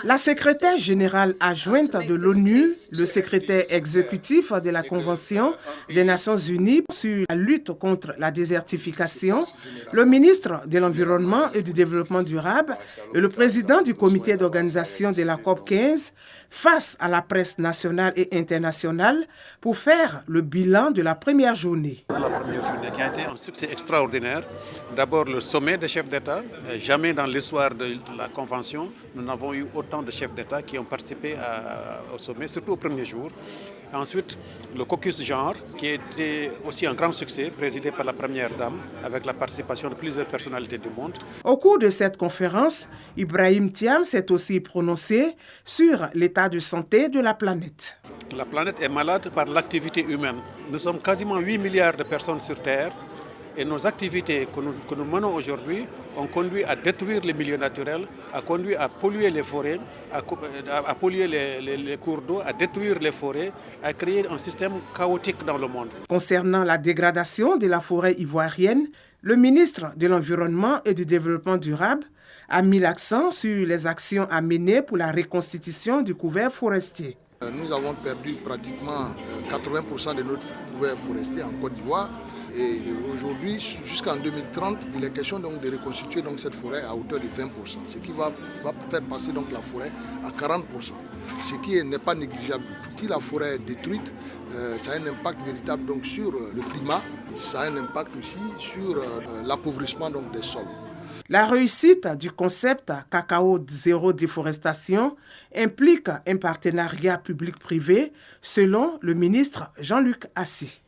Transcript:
La secrétaire générale adjointe de l'ONU, le secrétaire exécutif de la Convention des Nations Unies sur la lutte contre la désertification, le ministre de l'Environnement et du Développement durable et le président du comité d'organisation de la COP 15 face à la presse nationale et internationale pour faire le bilan de la première journée. La première journée qui a été un succès extraordinaire. D'abord le sommet des chefs d'État. Jamais dans l'histoire de la Convention, nous n'avons eu autant de chefs d'État qui ont participé au sommet, surtout au premier jour. Ensuite, le caucus genre, qui était aussi un grand succès, présidé par la première dame, avec la participation de plusieurs personnalités du monde. Au cours de cette conférence, Ibrahim Thiam s'est aussi prononcé sur l'état de santé de la planète. La planète est malade par l'activité humaine. Nous sommes quasiment 8 milliards de personnes sur Terre. Et nos activités que nous menons aujourd'hui ont conduit à détruire les milieux naturels, a conduit à polluer les forêts, à polluer les cours d'eau, à détruire les forêts, à créer un système chaotique dans le monde. Concernant la dégradation de la forêt ivoirienne, le ministre de l'Environnement et du Développement durable a mis l'accent sur les actions à mener pour la reconstitution du couvert forestier. Nous avons perdu pratiquement 80% de notre couvert forestier en Côte d'Ivoire. Et aujourd'hui, jusqu'en 2030, il est question donc de reconstituer donc cette forêt à hauteur de 20%, ce qui va faire passer donc la forêt à 40%, ce qui n'est pas négligeable. Si la forêt est détruite, ça a un impact véritable donc sur le climat, et ça a un impact aussi sur l'appauvrissement donc des sols. La réussite du concept Cacao Zéro Déforestation implique un partenariat public-privé, selon le ministre Jean-Luc Assy.